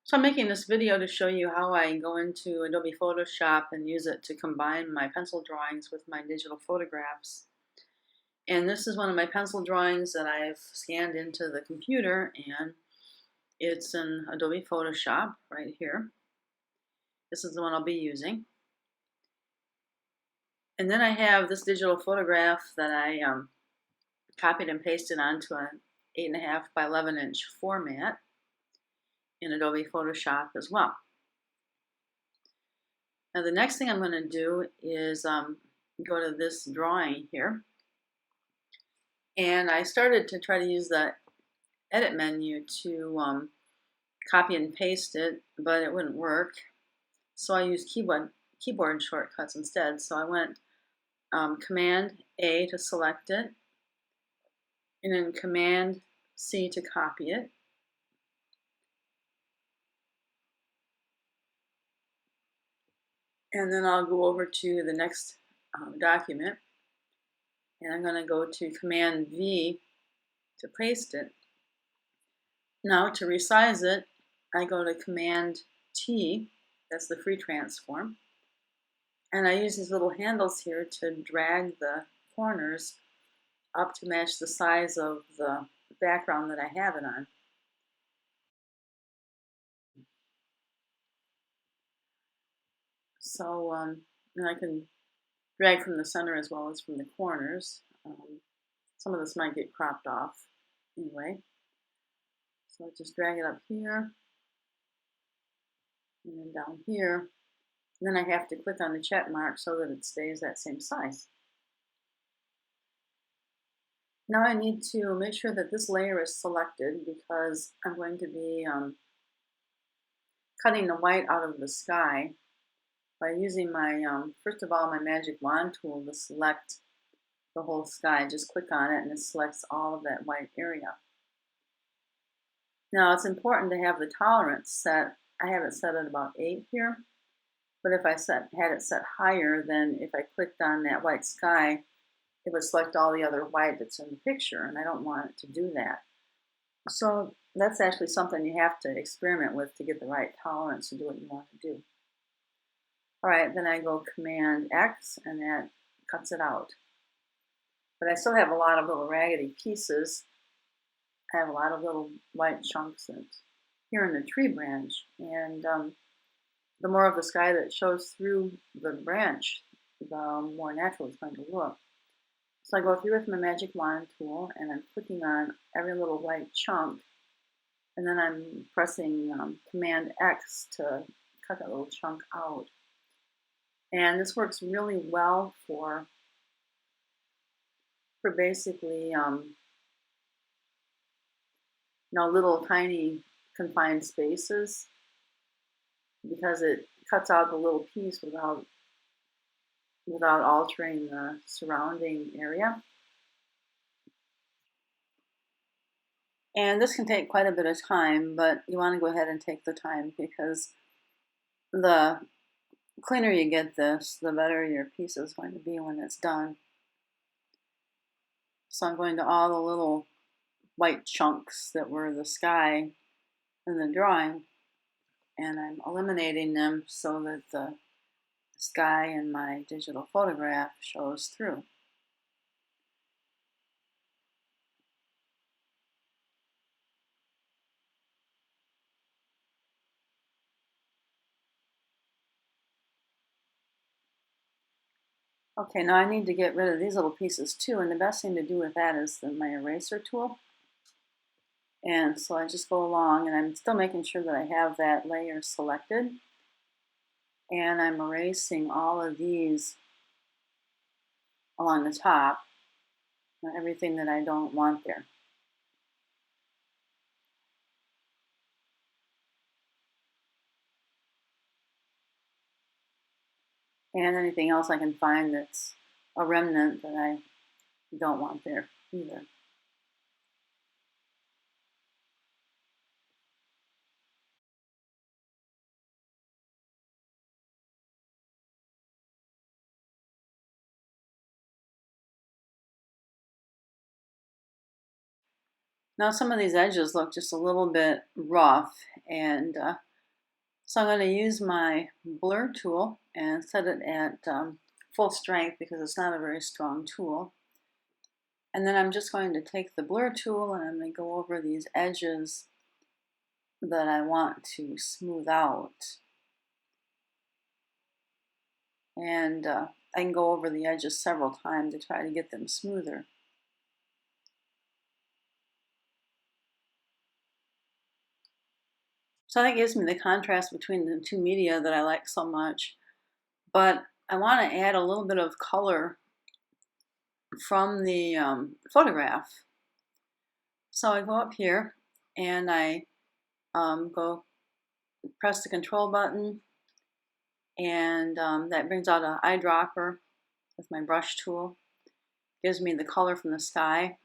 So I'm making this video to show you how I go into Adobe Photoshop and use it to combine my pencil drawings with my digital photographs. And this is one of my pencil drawings that I've scanned into the computer, and it's in Adobe Photoshop right here. This is the one I'll be using. And then I have this digital photograph that I copied and pasted onto an 8.5 by 11-inch format in Adobe Photoshop as well. Now the next thing I'm going to do is go to this drawing here. And I started to try to use the edit menu to copy and paste it, but it wouldn't work. So I used keyboard shortcuts instead. So I went Command A to select it, and then Command C to copy it. And then I'll go over to the next document, and I'm going to go to Command V to paste it. Now to resize it, I go to Command T, that's the free transform, and I use these little handles here to drag the corners up to match the size of the background that I have it on. So and I can drag from the center as well as from the corners. Some of this might get cropped off anyway. So I just drag it up here and then down here. And then I have to click on the check mark so that it stays that same size. Now I need to make sure that this layer is selected because I'm going to be cutting the white out of the sky by using my, first of all, my magic wand tool to select the whole sky. Just click on it and it selects all of that white area. Now it's important to have the tolerance set. I have it set at about 8 here, but if I had it set higher, then if I clicked on that white sky, it would select all the other white that's in the picture, and I don't want it to do that. So that's actually something you have to experiment with to get the right tolerance to do what you want to do. All right, then I go Command X, and that cuts it out. But I still have a lot of little raggedy pieces. I have a lot of little white chunks here in the tree branch, and the more of the sky that shows through the branch, the more natural it's going to look. So I go through with my magic wand tool, and I'm clicking on every little white chunk, and then I'm pressing Command X to cut that little chunk out. And this works really well for basically little tiny confined spaces, because it cuts out the little piece without altering the surrounding area. And this can take quite a bit of time, but you want to go ahead and take the time, because the cleaner you get this, the better your piece is going to be when it's done. So I'm going to all the little white chunks that were the sky in the drawing, and I'm eliminating them so that the sky in my digital photograph shows through. Okay, now I need to get rid of these little pieces too, and the best thing to do with that is my eraser tool. And so I just go along, and I'm still making sure that I have that layer selected, and I'm erasing all of these along the top, everything that I don't want there. And anything else I can find that's a remnant that I don't want there either. Now some of these edges look just a little bit rough, and So I'm going to use my blur tool and set it at full strength because it's not a very strong tool. And then I'm just going to take the blur tool and I'm going to go over these edges that I want to smooth out. And I can go over the edges several times to try to get them smoother. So that gives me the contrast between the two media that I like so much. But I want to add a little bit of color from the photograph. So I go up here and I go press the control button, and that brings out an eyedropper with my brush tool. Gives me the color from the sky.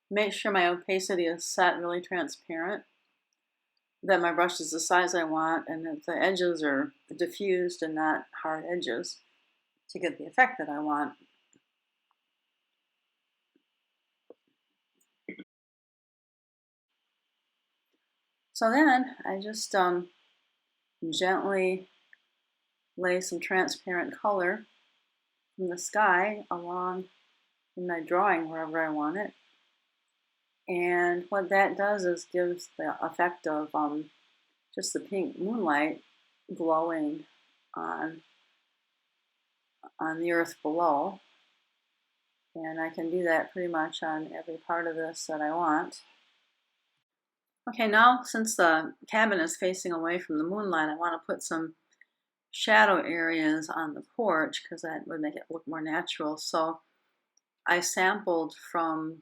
Make sure my opacity is set really transparent, that my brush is the size I want, and that the edges are diffused and not hard edges to get the effect that I want. So then I just gently lay some transparent color from the sky along in my drawing wherever I want it. And what that does is gives the effect of just the pink moonlight glowing on the earth below. And I can do that pretty much on every part of this that I want. Okay, now since the cabin is facing away from the moonlight, I want to put some shadow areas on the porch because that would make it look more natural. So I sampled from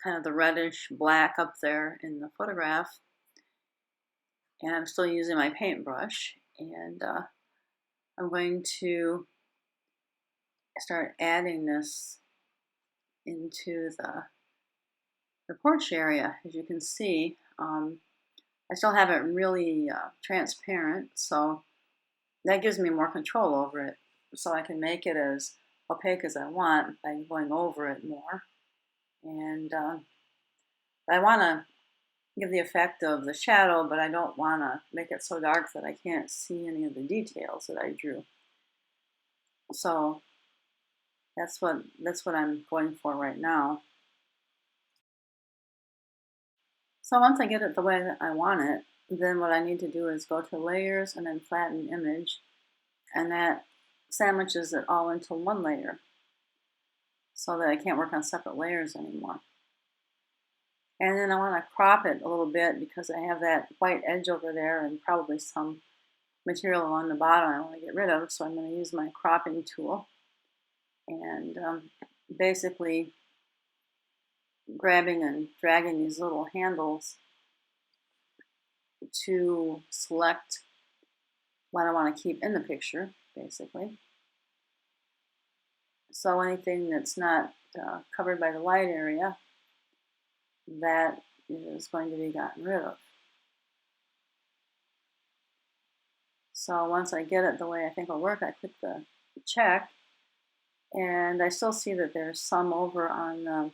kind of the reddish black up there in the photograph, and I'm still using my paintbrush, and I'm going to start adding this into the porch area. As you can see, I still have it really transparent, so that gives me more control over it. So I can make it as opaque as I want by going over it more. And I want to give the effect of the shadow, but I don't want to make it so dark that I can't see any of the details that I drew. So that's what I'm going for right now. So once I get it the way that I want it, then what I need to do is go to layers and then flatten image, and that sandwiches it all into one layer so that I can't work on separate layers anymore. And then I want to crop it a little bit because I have that white edge over there and probably some material along the bottom I want to get rid of. So I'm going to use my cropping tool and basically grabbing and dragging these little handles to select what I want to keep in the picture, basically. So anything that's not covered by the light area, that is going to be gotten rid of. So once I get it the way I think it'll work, I click the check, and I still see that there's some over on the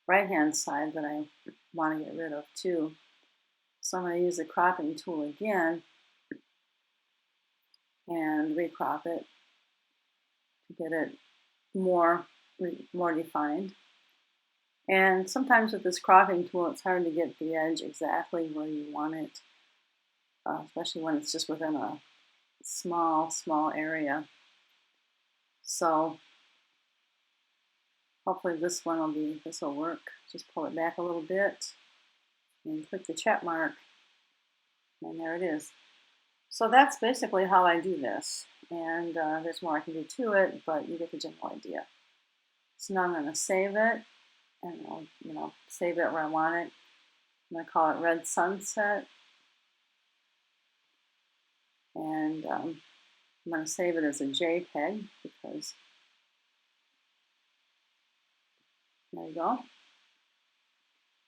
right-hand side that I want to get rid of too. So I'm going to use the cropping tool again and recrop it to get it more defined. And sometimes with this cropping tool, it's hard to get the edge exactly where you want it, especially when it's just within a small area. So hopefully this will work. Just pull it back a little bit and click the check mark, and there it is. So that's basically how I do this, and there's more I can do to it, but you get the general idea. So now I'm going to save it, and I'll save it where I want it. I'm going to call it Red Sunset, and I'm going to save it as a JPEG because there you go,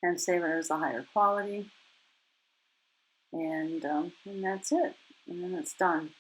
and save it as a higher quality, and that's it, and then it's done.